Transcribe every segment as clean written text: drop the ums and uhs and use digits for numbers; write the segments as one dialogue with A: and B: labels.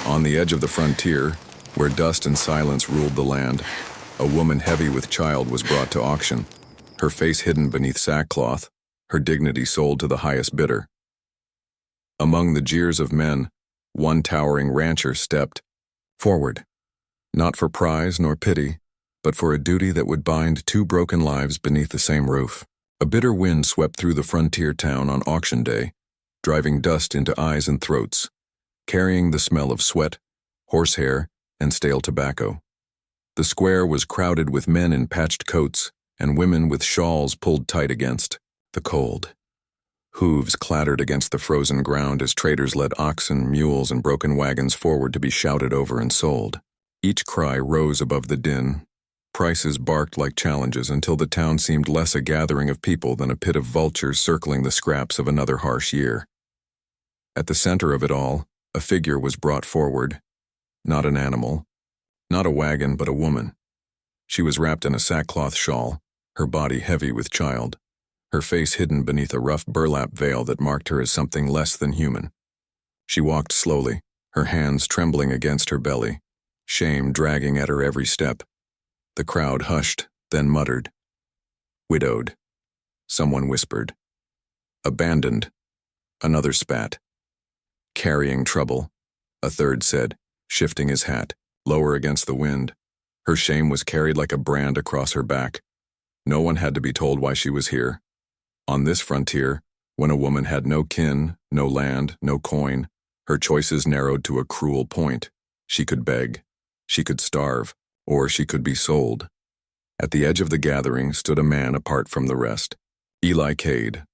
A: On the edge of the frontier, where dust and silence ruled the land, a woman heavy with child was brought to auction, her face hidden beneath sackcloth, her dignity sold to the highest bidder. Among the jeers of men, one towering rancher stepped forward, not for prize nor pity, but for a duty that would bind two broken lives beneath the same roof. A bitter wind swept through the frontier town on auction day, driving dust into eyes and throats, carrying the smell of sweat, horsehair, and stale tobacco. The square was crowded with men in patched coats and women with shawls pulled tight against the cold. Hooves clattered against the frozen ground as traders led oxen, mules, and broken wagons forward to be shouted over and sold. Each cry rose above the din. Prices barked like challenges until the town seemed less a gathering of people than a pit of vultures circling the scraps of another harsh year. At the center of it all, a figure was brought forward. Not an animal, not a wagon, but a woman. She was wrapped in a sackcloth shawl, her body heavy with child, her face hidden beneath a rough burlap veil that marked her as something less than human. She walked slowly, her hands trembling against her belly, shame dragging at her every step. The crowd hushed, then muttered. Widowed. Someone whispered. Abandoned. Another spat. Carrying trouble, a third said, shifting his hat, lower against the wind. Her shame was carried like a brand across her back. No one had to be told why she was here. On this frontier, when a woman had no kin, no land, no coin, her choices narrowed to a cruel point. She could beg, she could starve, or she could be sold. At the edge of the gathering stood a man apart from the rest, Eli Cade,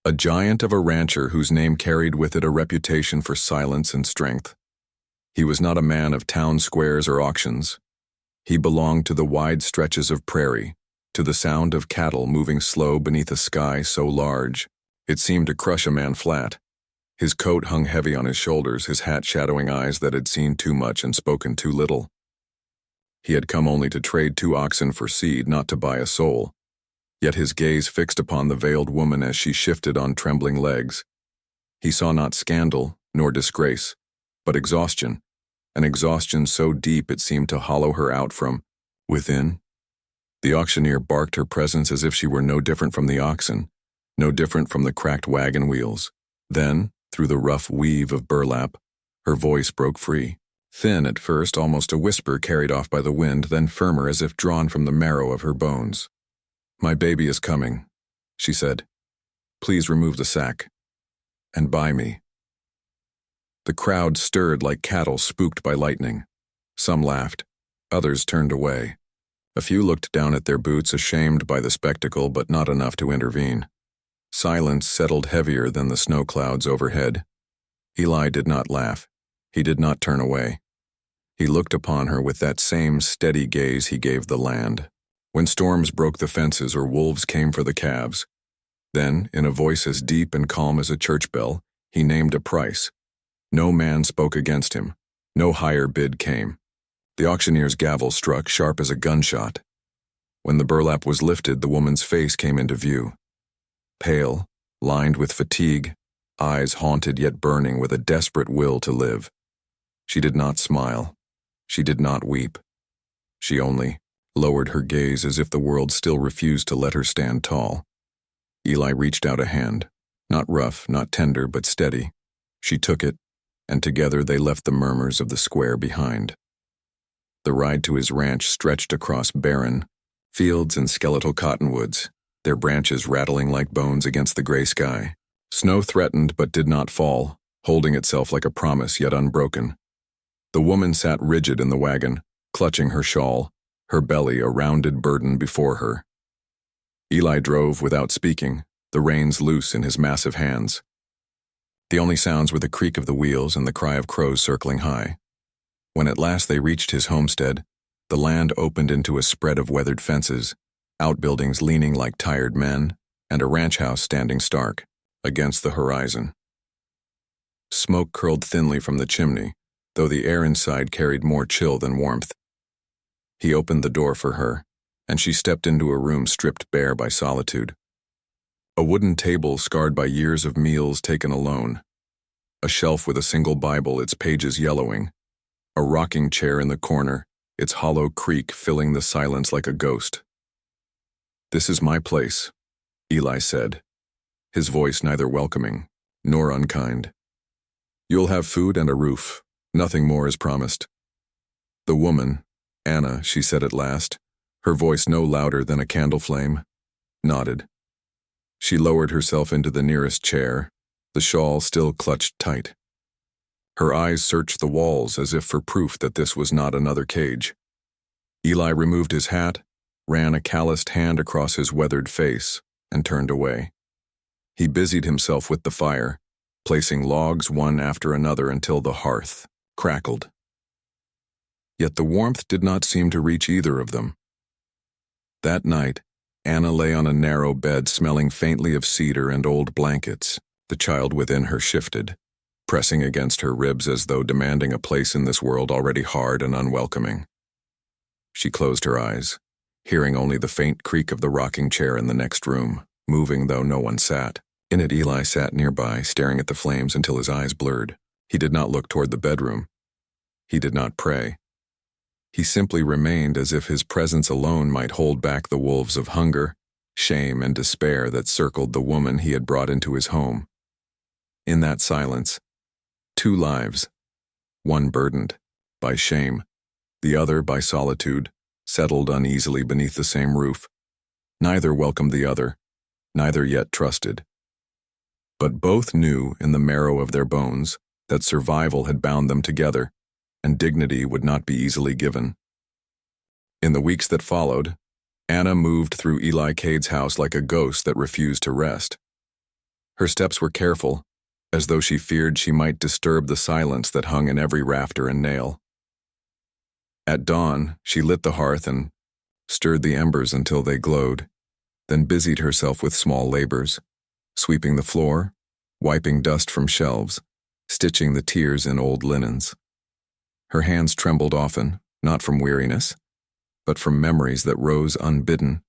A: a giant of a rancher whose name carried with it a reputation for silence and strength. He was not a man of town squares or auctions. He belonged to the wide stretches of prairie, to the sound of cattle moving slow beneath a sky so large it seemed to crush a man flat. His coat hung heavy on his shoulders, his hat shadowing eyes that had seen too much and spoken too little. He had come only to trade 2 oxen for seed, not to buy a soul. Yet his gaze fixed upon the veiled woman as she shifted on trembling legs. He saw not scandal nor disgrace, but exhaustion, an exhaustion so deep it seemed to hollow her out from within. The auctioneer barked her presence as if she were no different from the oxen, no different from the cracked wagon wheels. Then, through the rough weave of burlap, her voice broke free. Thin at first, almost a whisper carried off by the wind, then firmer as if drawn from the marrow of her bones. My baby is coming, she said. Please remove the sack. And buy me. The crowd stirred like cattle spooked by lightning. Some laughed. Others turned away. A few looked down at their boots, ashamed by the spectacle, but not enough to intervene. Silence settled heavier than the snow clouds overhead. Eli did not laugh. He did not turn away. He looked upon her with that same steady gaze he gave the land, when storms broke the fences or wolves came for the calves. Then, in a voice as deep and calm as a church bell, he named a price. No man spoke against him. No higher bid came. The auctioneer's gavel struck sharp as a gunshot. When the burlap was lifted, the woman's face came into view. Pale, lined with fatigue, eyes haunted yet burning with a desperate will to live. She did not smile. She did not weep. She only lowered her gaze as if the world still refused to let her stand tall. Eli reached out a hand, not rough, not tender, but steady. She took it, and together they left the murmurs of the square behind. The ride to his ranch stretched across barren fields and skeletal cottonwoods, their branches rattling like bones against the gray sky. Snow threatened but did not fall, holding itself like a promise yet unbroken. The woman sat rigid in the wagon, clutching her shawl, her belly a rounded burden before her. Eli drove without speaking, the reins loose in his massive hands. The only sounds were the creak of the wheels and the cry of crows circling high. When at last they reached his homestead, the land opened into a spread of weathered fences, outbuildings leaning like tired men, and a ranch house standing stark against the horizon. Smoke curled thinly from the chimney, though the air inside carried more chill than warmth. He opened the door for her, and she stepped into a room stripped bare by solitude. A wooden table scarred by years of meals taken alone. A shelf with a single Bible, its pages yellowing, a rocking chair in the corner, its hollow creak filling the silence like a ghost. "This is my place," Eli said, his voice neither welcoming nor unkind. "You'll have food and a roof. Nothing more is promised." The woman, Anna, she said at last, her voice no louder than a candle flame, nodded. She lowered herself into the nearest chair, the shawl still clutched tight. Her eyes searched the walls as if for proof that this was not another cage. Eli removed his hat, ran a calloused hand across his weathered face, and turned away. He busied himself with the fire, placing logs one after another until the hearth crackled. Yet the warmth did not seem to reach either of them. That night, Anna lay on a narrow bed smelling faintly of cedar and old blankets. The child within her shifted, pressing against her ribs as though demanding a place in this world already hard and unwelcoming. She closed her eyes, hearing only the faint creak of the rocking chair in the next room, moving though no one sat. In it, Eli sat nearby, staring at the flames until his eyes blurred. He did not look toward the bedroom. He did not pray. He simply remained as if his presence alone might hold back the wolves of hunger, shame, and despair that circled the woman he had brought into his home. In that silence, two lives, one burdened by shame, the other by solitude, settled uneasily beneath the same roof. Neither welcomed the other, neither yet trusted. But both knew in the marrow of their bones that survival had bound them together, and dignity would not be easily given. In the weeks that followed, Anna moved through Eli Cade's house like a ghost that refused to rest. Her steps were careful, as though she feared she might disturb the silence that hung in every rafter and nail. At dawn, she lit the hearth and stirred the embers until they glowed, then busied herself with small labors, sweeping the floor, wiping dust from shelves, stitching the tears in old linens. Her hands trembled often, not from weariness, but from memories that rose unbidden.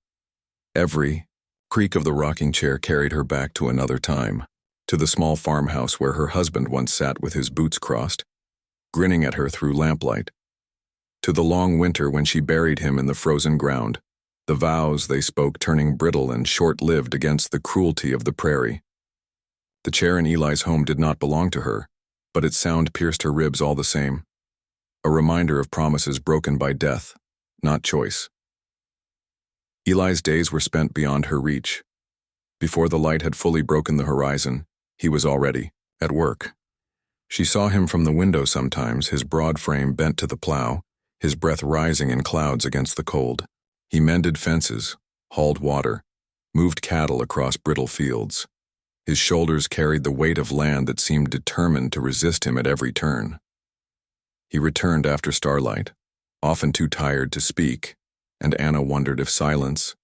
A: Every creak of the rocking chair carried her back to another time, to the small farmhouse where her husband once sat with his boots crossed, grinning at her through lamplight, to the long winter when she buried him in the frozen ground, the vows they spoke turning brittle and short-lived against the cruelty of the prairie. The chair in Eli's home did not belong to her, but its sound pierced her ribs all the same, a reminder of promises broken by death, not choice. Eli's days were spent beyond her reach. Before the light had fully broken the horizon, he was already at work. She saw him from the window sometimes, his broad frame bent to the plow, his breath rising in clouds against the cold. He mended fences, hauled water, moved cattle across brittle fields. His shoulders carried the weight of land that seemed determined to resist him at every turn. He returned after starlight, often too tired to speak, and Anna wondered if silence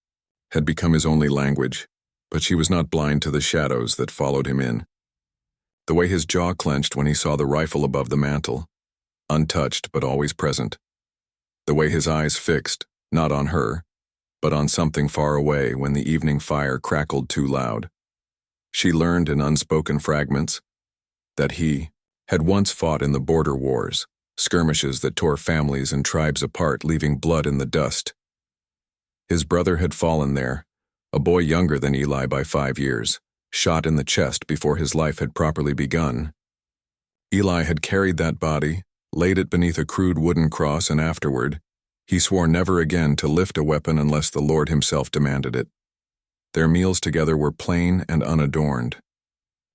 A: had become his only language, but she was not blind to the shadows that followed him in. The way his jaw clenched when he saw the rifle above the mantel, untouched but always present. The way his eyes fixed, not on her, but on something far away when the evening fire crackled too loud. She learned in unspoken fragments that he had once fought in the border wars, skirmishes that tore families and tribes apart, leaving blood in the dust. His brother had fallen there, a boy younger than Eli by 5 years, shot in the chest before his life had properly begun. Eli had carried that body, laid it beneath a crude wooden cross, and afterward, he swore never again to lift a weapon unless the Lord himself demanded it. Their meals together were plain and unadorned.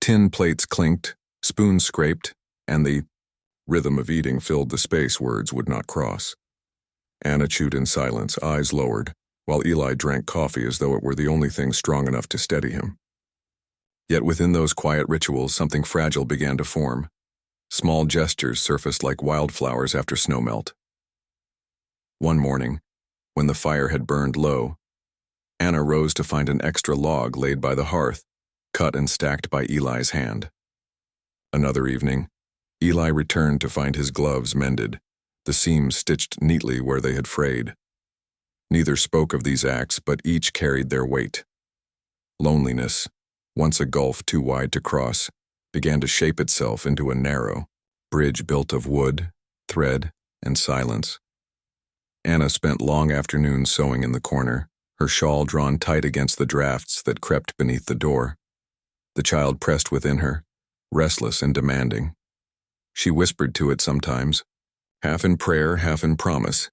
A: Tin plates clinked, spoons scraped, and the rhythm of eating filled the space words would not cross. Anna chewed in silence, eyes lowered, while Eli drank coffee as though it were the only thing strong enough to steady him. Yet within those quiet rituals, something fragile began to form. Small gestures surfaced like wildflowers after snowmelt. One morning, when the fire had burned low, Anna rose to find an extra log laid by the hearth, cut and stacked by Eli's hand. Another evening, Eli returned to find his gloves mended, the seams stitched neatly where they had frayed. Neither spoke of these acts, but each carried their weight. Loneliness, once a gulf too wide to cross, began to shape itself into a narrow bridge built of wood, thread, and silence. Anna spent long afternoons sewing in the corner, her shawl drawn tight against the drafts that crept beneath the door. The child pressed within her, restless and demanding. She whispered to it sometimes, half in prayer, half in promise,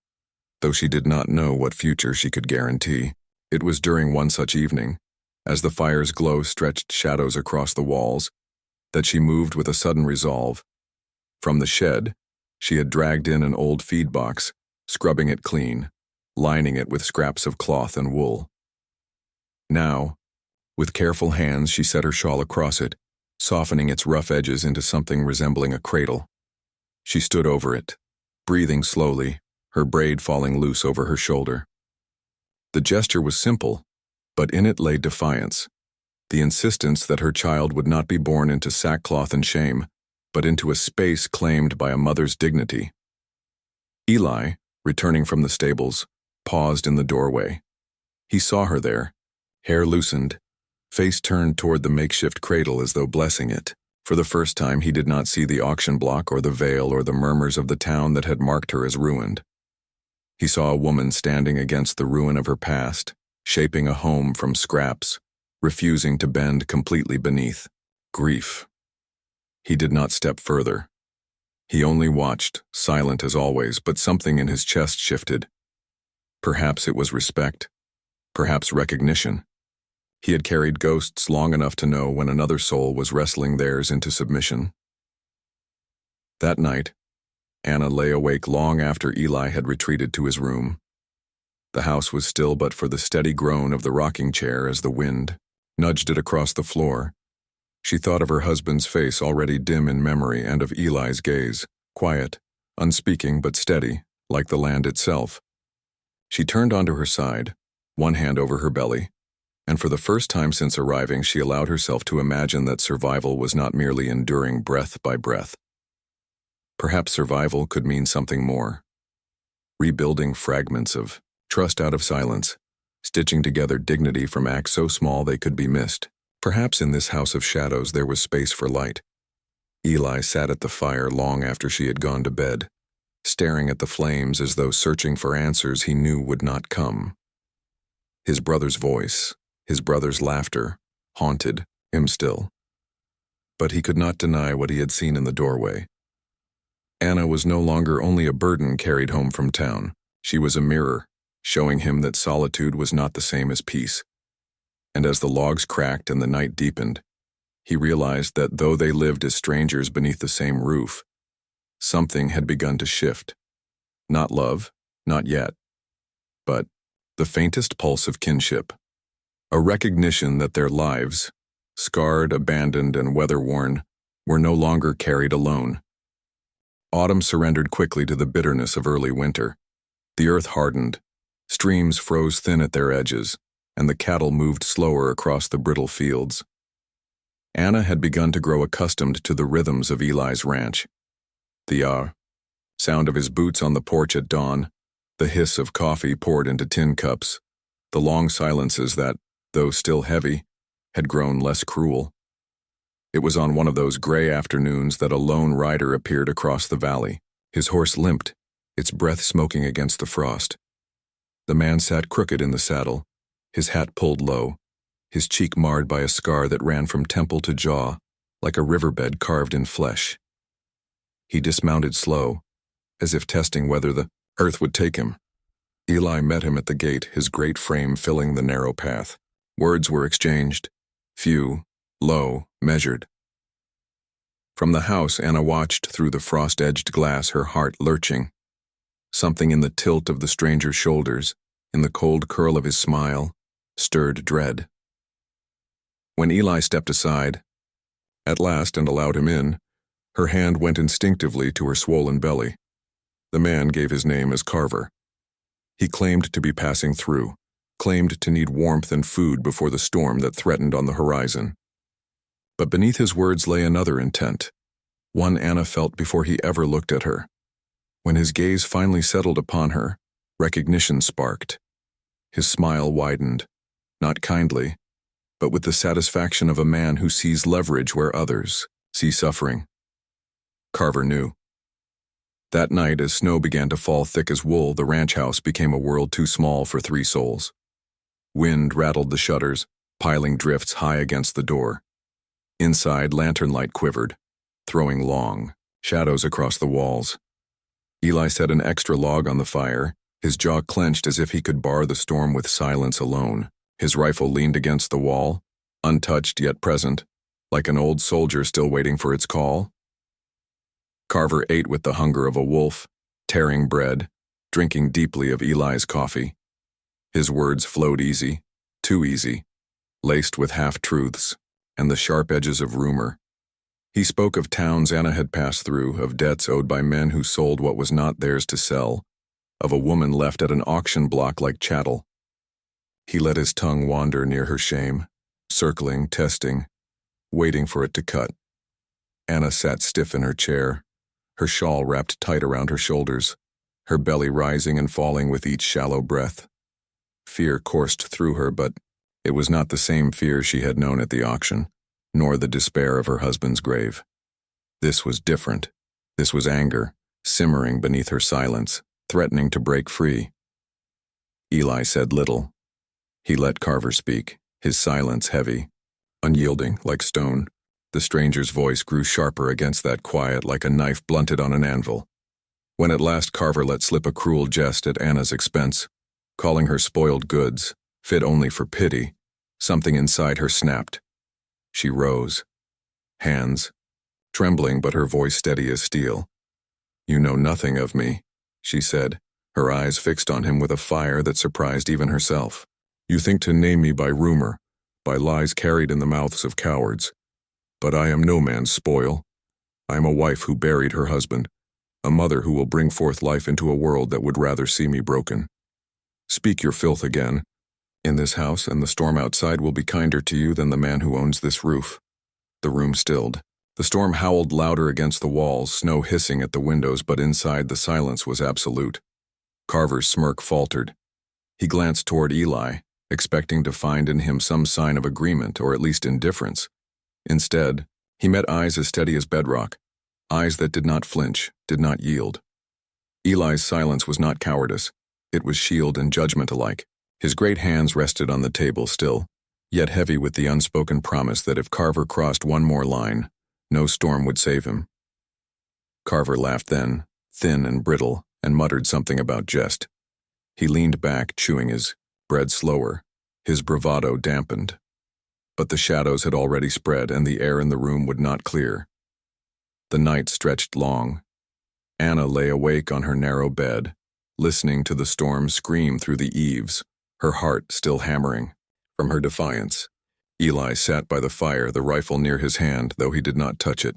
A: though she did not know what future she could guarantee. It was during one such evening, as the fire's glow stretched shadows across the walls, that she moved with a sudden resolve. From the shed, she had dragged in an old feed box, scrubbing it clean, lining it with scraps of cloth and wool. Now, with careful hands, she set her shawl across it, softening its rough edges into something resembling a cradle. She stood over it, breathing slowly, her braid falling loose over her shoulder. The gesture was simple, but in it lay defiance, the insistence that her child would not be born into sackcloth and shame, but into a space claimed by a mother's dignity. Eli, returning from the stables, paused in the doorway. He saw her there, hair loosened, face turned toward the makeshift cradle as though blessing it. For the first time, he did not see the auction block or the veil or the murmurs of the town that had marked her as ruined. He saw a woman standing against the ruin of her past, shaping a home from scraps, refusing to bend completely beneath grief. He did not step further. He only watched, silent as always, but something in his chest shifted. Perhaps it was respect, perhaps recognition. He had carried ghosts long enough to know when another soul was wrestling theirs into submission. That night, Anna lay awake long after Eli had retreated to his room. The house was still but for the steady groan of the rocking chair as the wind nudged it across the floor. She thought of her husband's face already dim in memory and of Eli's gaze, quiet, unspeaking but steady, like the land itself. She turned onto her side, one hand over her belly, and for the first time since arriving she allowed herself to imagine that survival was not merely enduring breath by breath. Perhaps survival could mean something more. Rebuilding fragments of trust out of silence, stitching together dignity from acts so small they could be missed. Perhaps in this house of shadows there was space for light. Eli sat at the fire long after she had gone to bed, staring at the flames as though searching for answers he knew would not come. His brother's voice, his brother's laughter, haunted him still. But he could not deny what he had seen in the doorway. Anna was no longer only a burden carried home from town. She was a mirror, showing him that solitude was not the same as peace. And as the logs cracked and the night deepened, he realized that though they lived as strangers beneath the same roof, something had begun to shift. Not love, not yet, but the faintest pulse of kinship. A recognition that their lives, scarred, abandoned, and weather-worn, were no longer carried alone. Autumn surrendered quickly to the bitterness of early winter. The earth hardened, streams froze thin at their edges, and the cattle moved slower across the brittle fields. Anna had begun to grow accustomed to the rhythms of Eli's ranch. The sound of his boots on the porch at dawn, the hiss of coffee poured into tin cups, the long silences that, though still heavy, had grown less cruel. It was on one of those gray afternoons that a lone rider appeared across the valley. His horse limped, its breath smoking against the frost. The man sat crooked in the saddle, his hat pulled low, his cheek marred by a scar that ran from temple to jaw, like a riverbed carved in flesh. He dismounted slow, as if testing whether the earth would take him. Eli met him at the gate, his great frame filling the narrow path. Words were exchanged, few, low, measured. From the house, Anna watched through the frost-edged glass, her heart lurching. Something in the tilt of the stranger's shoulders, in the cold curl of his smile, stirred dread. When Eli stepped aside, at last, and allowed him in, her hand went instinctively to her swollen belly. The man gave his name as Carver. He claimed to be passing through, claimed to need warmth and food before the storm that threatened on the horizon. But beneath his words lay another intent, one Anna felt before he ever looked at her. When his gaze finally settled upon her, recognition sparked. His smile widened, not kindly, but with the satisfaction of a man who sees leverage where others see suffering. Carver knew. That night, as snow began to fall thick as wool, the ranch house became a world too small for 3 souls. Wind rattled the shutters, piling drifts high against the door. Inside, lantern light quivered, throwing long shadows across the walls. Eli set an extra log on the fire, his jaw clenched as if he could bar the storm with silence alone. His rifle leaned against the wall, untouched yet present, like an old soldier still waiting for its call. Carver ate with the hunger of a wolf, tearing bread, drinking deeply of Eli's coffee. His words flowed easy, too easy, laced with half-truths and the sharp edges of rumor. He spoke of towns Anna had passed through, of debts owed by men who sold what was not theirs to sell, of a woman left at an auction block like chattel. He let his tongue wander near her shame, circling, testing, waiting for it to cut. Anna sat stiff in her chair, her shawl wrapped tight around her shoulders, her belly rising and falling with each shallow breath. Fear coursed through her, but it was not the same fear she had known at the auction, nor the despair of her husband's grave. This was different. This was anger, simmering beneath her silence, threatening to break free. Eli said little. He let Carver speak, his silence heavy, unyielding like stone. The stranger's voice grew sharper against that quiet like a knife blunted on an anvil. When at last Carver let slip a cruel jest at Anna's expense, calling her spoiled goods, fit only for pity, something inside her snapped. She rose, hands trembling but her voice steady as steel. "You know nothing of me," she said, her eyes fixed on him with a fire that surprised even herself. "You think to name me by rumor, by lies carried in the mouths of cowards. But I am no man's spoil. I am a wife who buried her husband, a mother who will bring forth life into a world that would rather see me broken. Speak your filth again. In this house, and the storm outside will be kinder to you than the man who owns this roof." The room stilled. The storm howled louder against the walls, snow hissing at the windows, but inside the silence was absolute. Carver's smirk faltered. He glanced toward Eli, expecting to find in him some sign of agreement or at least indifference. Instead, he met eyes as steady as bedrock, eyes that did not flinch, did not yield. Eli's silence was not cowardice. It was shield and judgment alike. His great hands rested on the table still, yet heavy with the unspoken promise that if Carver crossed one more line, no storm would save him. Carver laughed then, thin and brittle, and muttered something about jest. He leaned back, chewing his bread slower, his bravado dampened. But the shadows had already spread, and the air in the room would not clear. The night stretched long. Anna lay awake on her narrow bed, listening to the storm scream through the eaves, her heart still hammering. From her defiance, Eli sat by the fire, the rifle near his hand, though he did not touch it.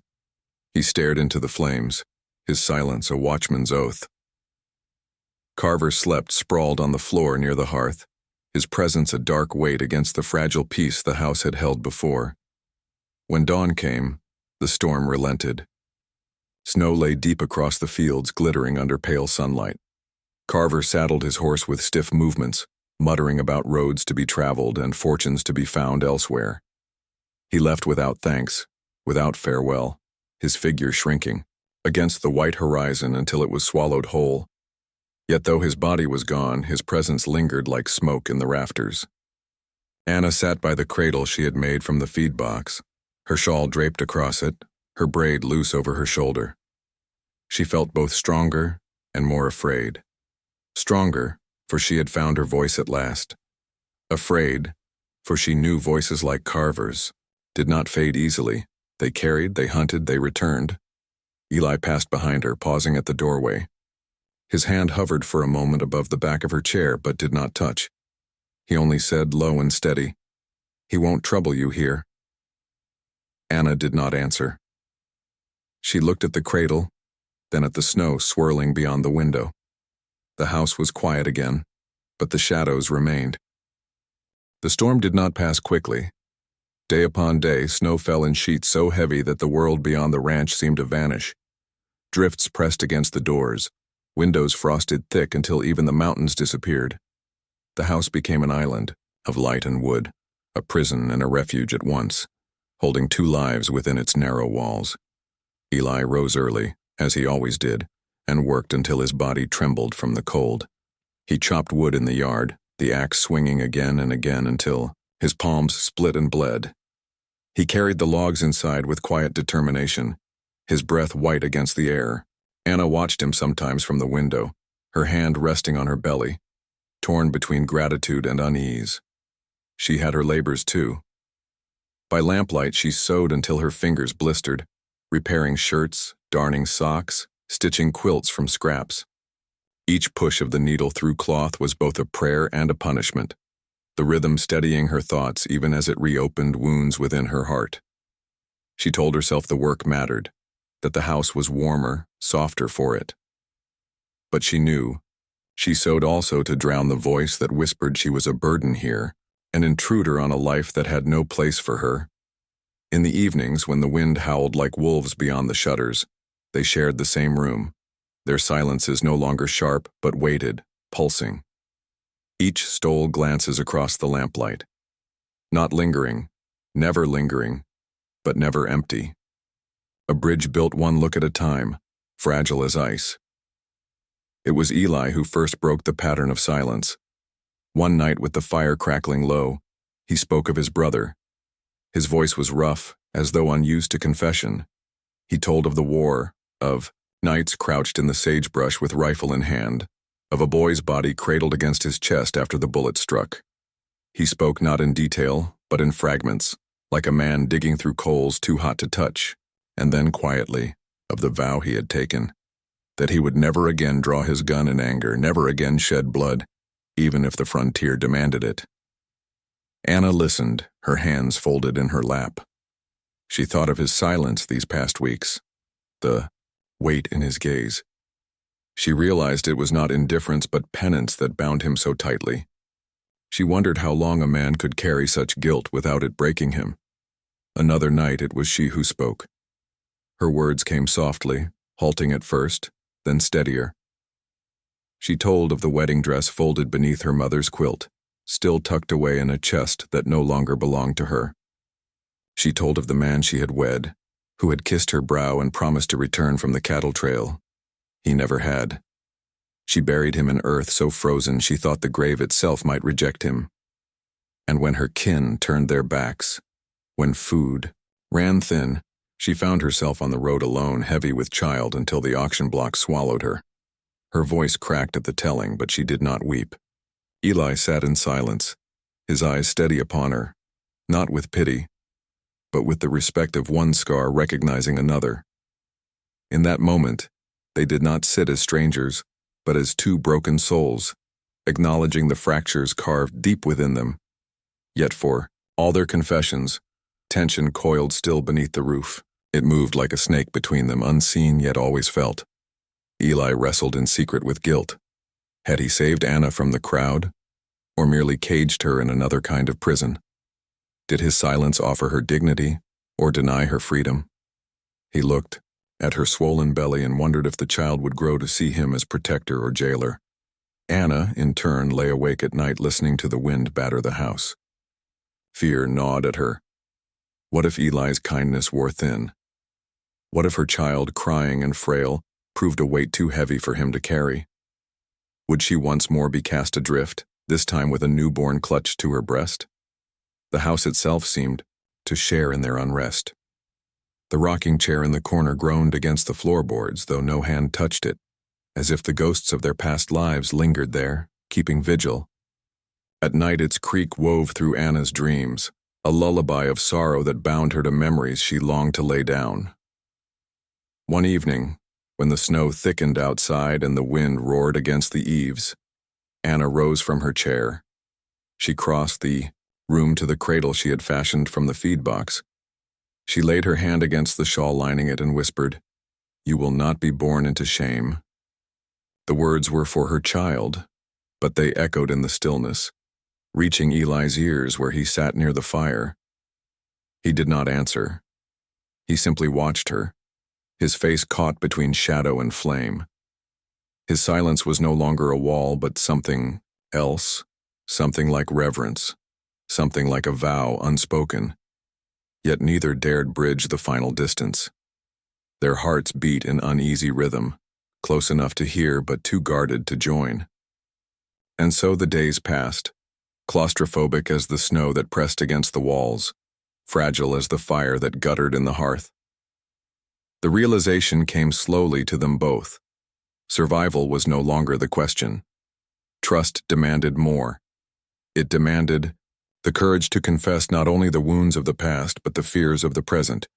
A: He stared into the flames, his silence a watchman's oath. Carver slept sprawled on the floor near the hearth, his presence a dark weight against the fragile peace the house had held before. When dawn came, the storm relented. Snow lay deep across the fields, glittering under pale sunlight. Carver saddled his horse with stiff movements, muttering about roads to be traveled and fortunes to be found elsewhere. He left without thanks, without farewell, his figure shrinking against the white horizon until it was swallowed whole. Yet though his body was gone, his presence lingered like smoke in the rafters. Anna sat by the cradle she had made from the feed box, her shawl draped across it, her braid loose over her shoulder. She felt both stronger and more afraid. Stronger, for she had found her voice at last. Afraid, for she knew voices like Carver's did not fade easily. They carried, they hunted, they returned. Eli passed behind her, pausing at the doorway. His hand hovered for a moment above the back of her chair, but did not touch. He only said, low and steady, "He won't trouble you here." Anna did not answer. She looked at the cradle, then at the snow swirling beyond the window. The house was quiet again, but the shadows remained. The storm did not pass quickly. Day upon day, snow fell in sheets so heavy that the world beyond the ranch seemed to vanish. Drifts pressed against the doors, windows frosted thick until even the mountains disappeared. The house became an island of light and wood, a prison and a refuge at once, holding two lives within its narrow walls. Eli rose early, as he always did, and worked until his body trembled from the cold. He chopped wood in the yard, the axe swinging again and again until his palms split and bled. He carried the logs inside with quiet determination, his breath white against the air. Anna watched him sometimes from the window, her hand resting on her belly, torn between gratitude and unease. She had her labors too. By lamplight she sewed until her fingers blistered, repairing shirts, darning socks, stitching quilts from scraps. Each push of the needle through cloth was both a prayer and a punishment, the rhythm steadying her thoughts even as it reopened wounds within her heart. She told herself the work mattered, that the house was warmer, softer for it. But she knew, she sewed also to drown the voice that whispered she was a burden here, an intruder on a life that had no place for her. In the evenings, when the wind howled like wolves beyond the shutters, they shared the same room, their silences no longer sharp but weighted, pulsing. Each stole glances across the lamplight. Not lingering, never lingering, but never empty. A bridge built one look at a time, fragile as ice. It was Eli who first broke the pattern of silence. One night, with the fire crackling low, he spoke of his brother. His voice was rough, as though unused to confession. He told of the war, of nights crouched in the sagebrush with rifle in hand, of a boy's body cradled against his chest after the bullet struck. He spoke not in detail, but in fragments, like a man digging through coals too hot to touch, and then quietly, of the vow he had taken, that he would never again draw his gun in anger, never again shed blood, even if the frontier demanded it. Anna listened, her hands folded in her lap. She thought of his silence these past weeks, the weight in his gaze. She realized it was not indifference but penance that bound him so tightly. She wondered how long a man could carry such guilt without it breaking him. Another night it was she who spoke. Her words came softly, halting at first, then steadier. She told of the wedding dress folded beneath her mother's quilt, still tucked away in a chest that no longer belonged to her. She told of the man she had wed, who had kissed her brow and promised to return from the cattle trail. He never had. She buried him in earth so frozen she thought the grave itself might reject him. And when her kin turned their backs, when food ran thin, she found herself on the road alone, heavy with child, until the auction block swallowed her. Her voice cracked at the telling, but she did not weep. Eli sat in silence, his eyes steady upon her, not with pity, but with the respect of one scar recognizing another. In that moment, they did not sit as strangers, but as two broken souls, acknowledging the fractures carved deep within them. Yet for all their confessions, tension coiled still beneath the roof. It moved like a snake between them, unseen yet always felt. Eli wrestled in secret with guilt. Had he saved Anna from the crowd, or merely caged her in another kind of prison? Did his silence offer her dignity, or deny her freedom? He looked at her swollen belly and wondered if the child would grow to see him as protector or jailer. Anna, in turn, lay awake at night listening to the wind batter the house. Fear gnawed at her. What if Eli's kindness wore thin? What if her child, crying and frail, proved a weight too heavy for him to carry? Would she once more be cast adrift, this time with a newborn clutched to her breast? The house itself seemed to share in their unrest. The rocking chair in the corner groaned against the floorboards, though no hand touched it, as if the ghosts of their past lives lingered there, keeping vigil. At night its creak wove through Anna's dreams, a lullaby of sorrow that bound her to memories she longed to lay down. One evening, when the snow thickened outside and the wind roared against the eaves, Anna rose from her chair. She crossed the room to the cradle she had fashioned from the feed box. She laid her hand against the shawl lining it and whispered, "You will not be born into shame." The words were for her child, but they echoed in the stillness, reaching Eli's ears where he sat near the fire. He did not answer. He simply watched her, his face caught between shadow and flame. His silence was no longer a wall, but something else, something like reverence, something like a vow unspoken. Yet neither dared bridge the final distance. Their hearts beat in uneasy rhythm, close enough to hear but too guarded to join. And so the days passed, claustrophobic as the snow that pressed against the walls, fragile as the fire that guttered in the hearth. The realization came slowly to them both. Survival was no longer the question. Trust demanded more. It demanded the courage to confess not only the wounds of the past but the fears of the present,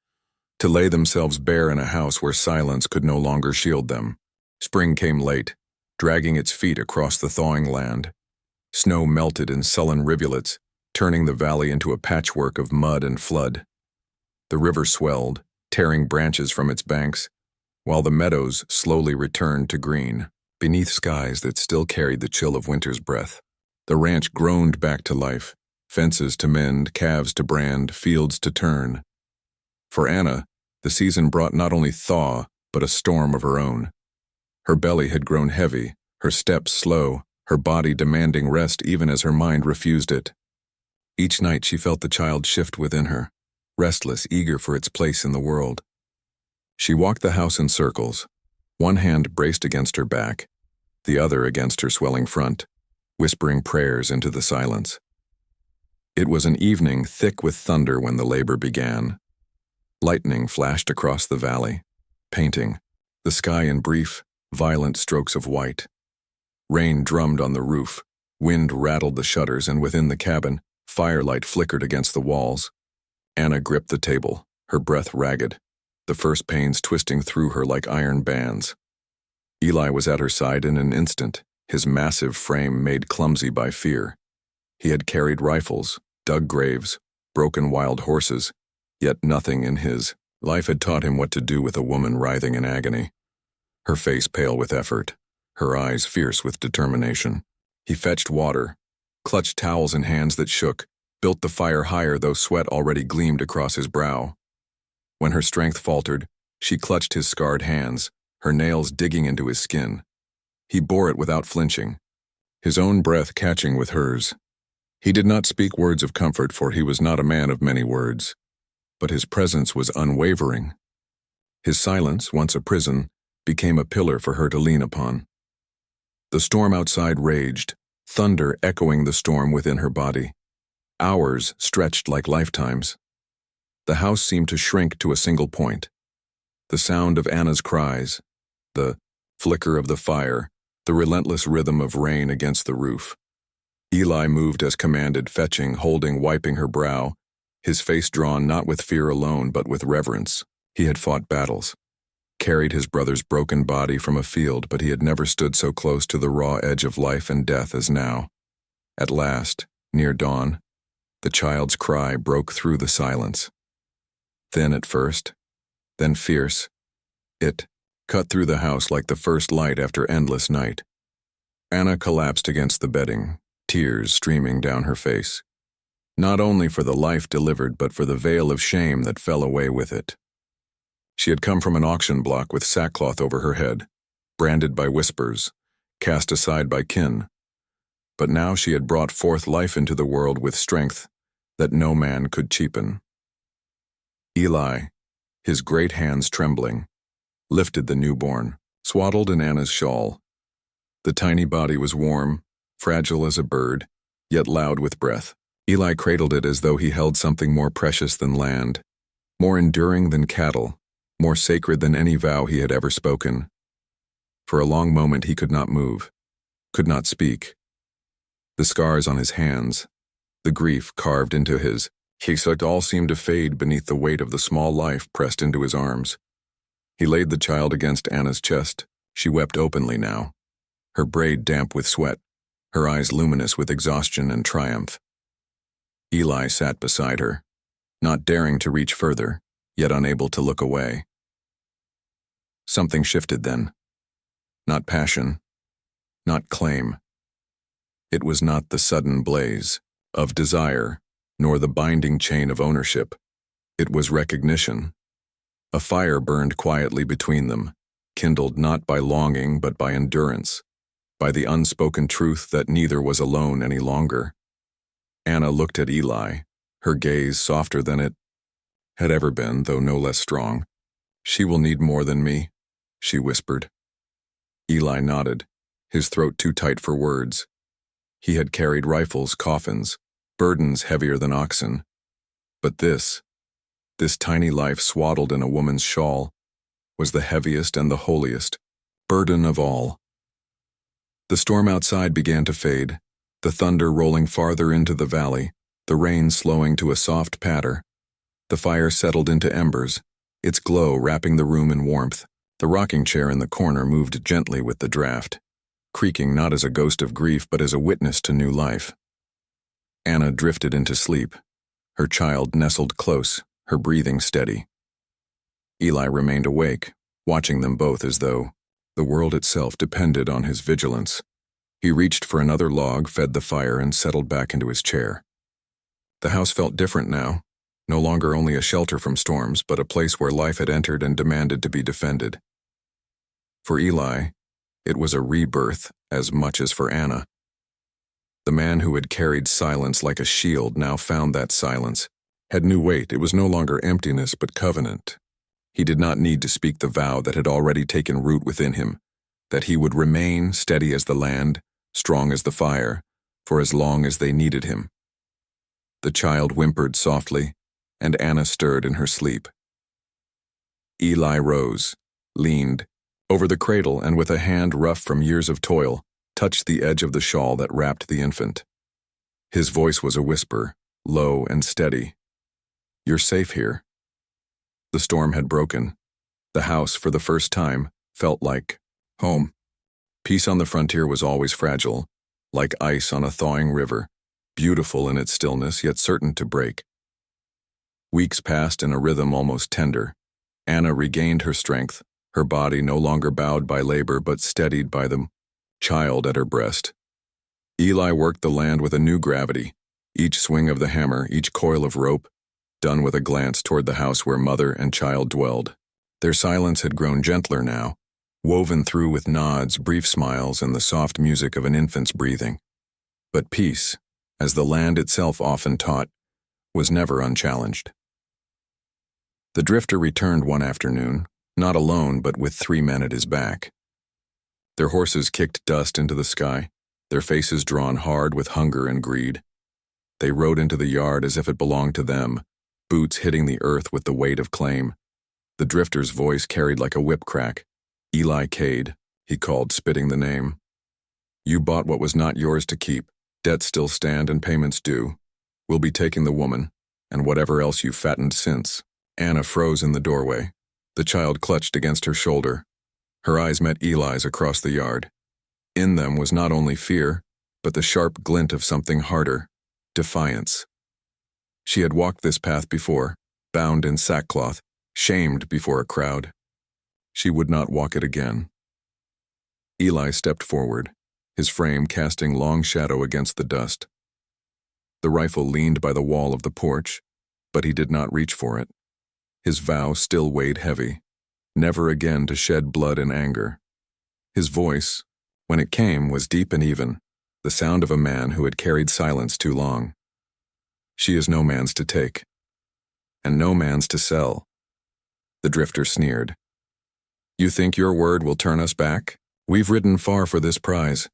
A: to lay themselves bare in a house where silence could no longer shield them. Spring came late, dragging its feet across the thawing land. Snow melted in sullen rivulets, turning the valley into a patchwork of mud and flood. The river swelled, tearing branches from its banks, while the meadows slowly returned to green, beneath skies that still carried the chill of winter's breath. The ranch groaned back to life, fences to mend, calves to brand, fields to turn. For Anna, the season brought not only thaw, but a storm of her own. Her belly had grown heavy, her steps slow, her body demanding rest even as her mind refused it. Each night she felt the child shift within her, restless, eager for its place in the world. She walked the house in circles, one hand braced against her back, the other against her swelling front, whispering prayers into the silence. It was an evening thick with thunder when the labor began. Lightning flashed across the valley, painting the sky in brief, violent strokes of white. Rain drummed on the roof, wind rattled the shutters, and within the cabin, firelight flickered against the walls. Anna gripped the table, her breath ragged, the first pains twisting through her like iron bands. Eli was at her side in an instant, his massive frame made clumsy by fear. He had carried rifles, dug graves, broken wild horses, yet nothing in his life had taught him what to do with a woman writhing in agony. Her face pale with effort, her eyes fierce with determination. He fetched water, clutched towels in hands that shook, built the fire higher though sweat already gleamed across his brow. When her strength faltered, she clutched his scarred hands, her nails digging into his skin. He bore it without flinching, his own breath catching with hers. He did not speak words of comfort, for he was not a man of many words, but his presence was unwavering. His silence, once a prison, became a pillar for her to lean upon. The storm outside raged, thunder echoing the storm within her body. Hours stretched like lifetimes. The house seemed to shrink to a single point. The sound of Anna's cries, the flicker of the fire, the relentless rhythm of rain against the roof. Eli moved as commanded, fetching, holding, wiping her brow, his face drawn not with fear alone but with reverence. He had fought battles, carried his brother's broken body from a field, but he had never stood so close to the raw edge of life and death as now. At last, near dawn, the child's cry broke through the silence. Thin at first, then fierce, it cut through the house like the first light after endless night. Anna collapsed against the bedding, tears streaming down her face, not only for the life delivered but for the veil of shame that fell away with it. She had come from an auction block with sackcloth over her head, branded by whispers, cast aside by kin. But now she had brought forth life into the world with strength that no man could cheapen. Eli, his great hands trembling, lifted the newborn, swaddled in Anna's shawl. The tiny body was warm, fragile as a bird, yet loud with breath. Eli cradled it as though he held something more precious than land, more enduring than cattle, more sacred than any vow he had ever spoken. For a long moment he could not move, could not speak. The scars on his hands, the grief carved into his cheeks, all seemed to fade beneath the weight of the small life pressed into his arms. He laid the child against Anna's chest. She wept openly now, her braid damp with sweat, her eyes luminous with exhaustion and triumph. Eli sat beside her, not daring to reach further, yet unable to look away. Something shifted then. Not passion, not claim. It was not the sudden blaze of desire, nor the binding chain of ownership. It was recognition. A fire burned quietly between them, kindled not by longing but by endurance, by the unspoken truth that neither was alone any longer. Anna looked at Eli, her gaze softer than it had ever been, though no less strong. "She will need more than me," she whispered. Eli nodded, his throat too tight for words. He had carried rifles, coffins, burdens heavier than oxen. But this tiny life swaddled in a woman's shawl, was the heaviest and the holiest burden of all. The storm outside began to fade, the thunder rolling farther into the valley, the rain slowing to a soft patter. The fire settled into embers, its glow wrapping the room in warmth. The rocking chair in the corner moved gently with the draft, creaking not as a ghost of grief but as a witness to new life. Anna drifted into sleep, her child nestled close, her breathing steady. Eli remained awake, watching them both as though the world itself depended on his vigilance. He reached for another log, fed the fire, and settled back into his chair. The house felt different now, no longer only a shelter from storms, but a place where life had entered and demanded to be defended. For Eli, it was a rebirth as much as for Anna. The man who had carried silence like a shield now found that silence had new weight. It was no longer emptiness but covenant. He did not need to speak the vow that had already taken root within him, that he would remain steady as the land, strong as the fire, for as long as they needed him. The child whimpered softly, and Anna stirred in her sleep. Eli rose, leaned over the cradle, and with a hand rough from years of toil, touched the edge of the shawl that wrapped the infant. His voice was a whisper, low and steady. "You're safe here." The storm had broken. The house, for the first time, felt like home. Peace on the frontier was always fragile, like ice on a thawing river, beautiful in its stillness, yet certain to break. Weeks passed in a rhythm almost tender. Anna regained her strength, her body no longer bowed by labor but steadied by the child at her breast. Eli worked the land with a new gravity, each swing of the hammer, each coil of rope, done with a glance toward the house where mother and child dwelled. Their silence had grown gentler now, woven through with nods, brief smiles, and the soft music of an infant's breathing. But peace, as the land itself often taught, was never unchallenged. The drifter returned one afternoon, not alone but with 3 men at his back. Their horses kicked dust into the sky, their faces drawn hard with hunger and greed. They rode into the yard as if it belonged to them, boots hitting the earth with the weight of claim. The drifter's voice carried like a whip crack. "Eli Cade," he called, spitting the name. "You bought what was not yours to keep. Debts still stand and payments due. We'll be taking the woman, and whatever else you've fattened since." Anna froze in the doorway. The child clutched against her shoulder. Her eyes met Eli's across the yard. In them was not only fear, but the sharp glint of something harder, defiance. She had walked this path before, bound in sackcloth, shamed before a crowd. She would not walk it again. Eli stepped forward, his frame casting long shadow against the dust. The rifle leaned by the wall of the porch, but he did not reach for it. His vow still weighed heavy, never again to shed blood in anger. His voice, when it came, was deep and even, the sound of a man who had carried silence too long. "She is no man's to take, and no man's to sell." The drifter sneered. "You think your word will turn us back? We've ridden far for this prize.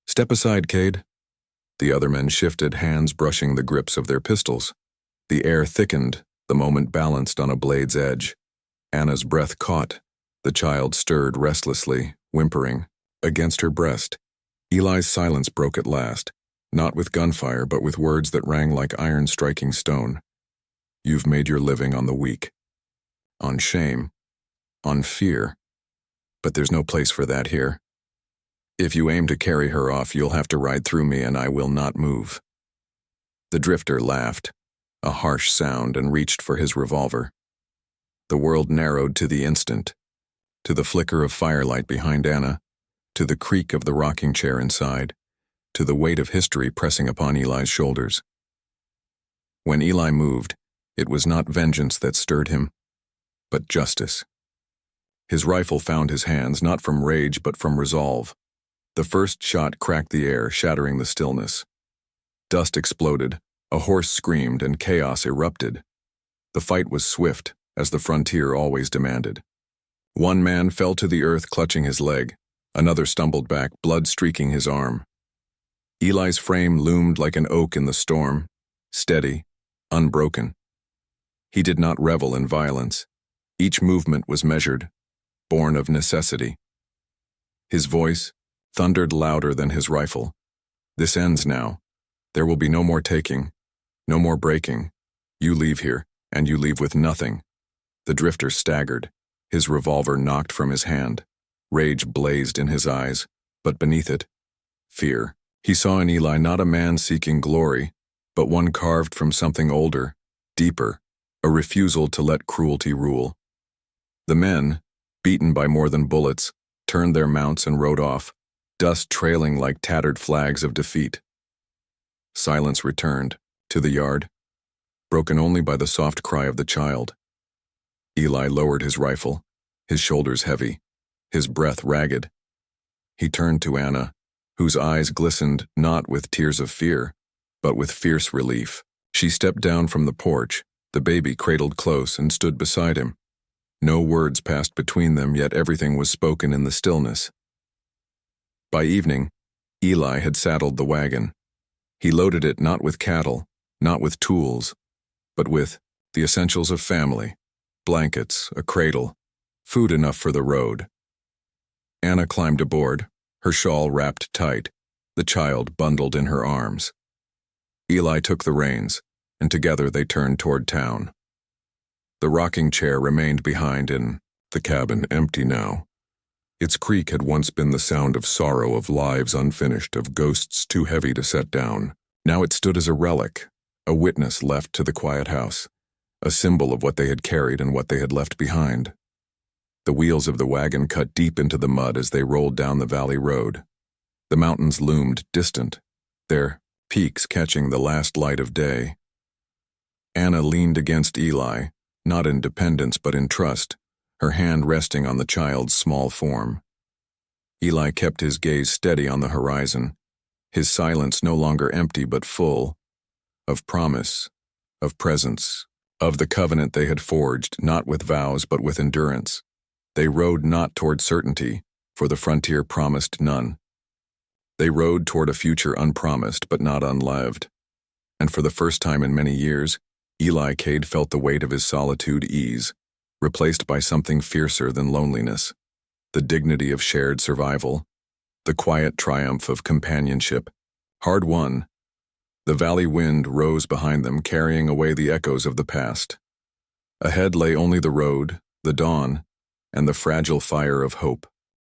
A: Step aside, Cade." The other men shifted, hands brushing the grips of their pistols. The air thickened, the moment balanced on a blade's edge. Anna's breath caught. The child stirred restlessly, whimpering, against her breast. Eli's silence broke at last, not with gunfire but with words that rang like iron striking stone. "You've made your living on the weak, on shame, on fear. But there's no place for that here. If you aim to carry her off, you'll have to ride through me, and I will not move." The drifter laughed, a harsh sound, and reached for his revolver. The world narrowed to the instant, to the flicker of firelight behind Anna, to the creak of the rocking chair inside, to the weight of history pressing upon Eli's shoulders. When Eli moved, it was not vengeance that stirred him, but justice. His rifle found his hands, not from rage but from resolve. The first shot cracked the air, shattering the stillness. Dust exploded, a horse screamed, and chaos erupted. The fight was swift, as the frontier always demanded. One man fell to the earth clutching his leg. Another stumbled back, blood streaking his arm. Eli's frame loomed like an oak in the storm, steady, unbroken. He did not revel in violence. Each movement was measured, born of necessity. His voice thundered louder than his rifle. This ends now. There will be no more taking, no more breaking. You leave here, and you leave with nothing. The drifter staggered, his revolver knocked from his hand. Rage blazed in his eyes, but beneath it, fear. He saw in Eli not a man seeking glory, but one carved from something older, deeper, a refusal to let cruelty rule. The men, beaten by more than bullets, turned their mounts and rode off, dust trailing like tattered flags of defeat. Silence returned to the yard, broken only by the soft cry of the child. Eli lowered his rifle, his shoulders heavy, his breath ragged. He turned to Anna, whose eyes glistened not with tears of fear, but with fierce relief. She stepped down from the porch, the baby cradled close, and stood beside him. No words passed between them, yet everything was spoken in the stillness. By evening, Eli had saddled the wagon. He loaded it not with cattle, not with tools, but with the essentials of family, blankets, a cradle, food enough for the road. Anna climbed aboard, her shawl wrapped tight, the child bundled in her arms. Eli took the reins, and together they turned toward town. The rocking chair remained behind in the cabin, empty now. Its creak had once been the sound of sorrow, of lives unfinished, of ghosts too heavy to set down. Now it stood as a relic, a witness left to the quiet house, a symbol of what they had carried and what they had left behind. The wheels of the wagon cut deep into the mud as they rolled down the valley road. The mountains loomed distant, their peaks catching the last light of day. Anna leaned against Eli, not in dependence but in trust, her hand resting on the child's small form. Eli kept his gaze steady on the horizon, his silence no longer empty but full, of promise, of presence, of the covenant they had forged, not with vows but with endurance. They rode not toward certainty, for the frontier promised none. They rode toward a future unpromised but not unloved. And for the first time in many years, Eli Cade felt the weight of his solitude ease, replaced by something fiercer than loneliness, the dignity of shared survival, the quiet triumph of companionship. Hard won. The valley wind rose behind them, carrying away the echoes of the past. Ahead lay only the road, the dawn, and the fragile fire of hope.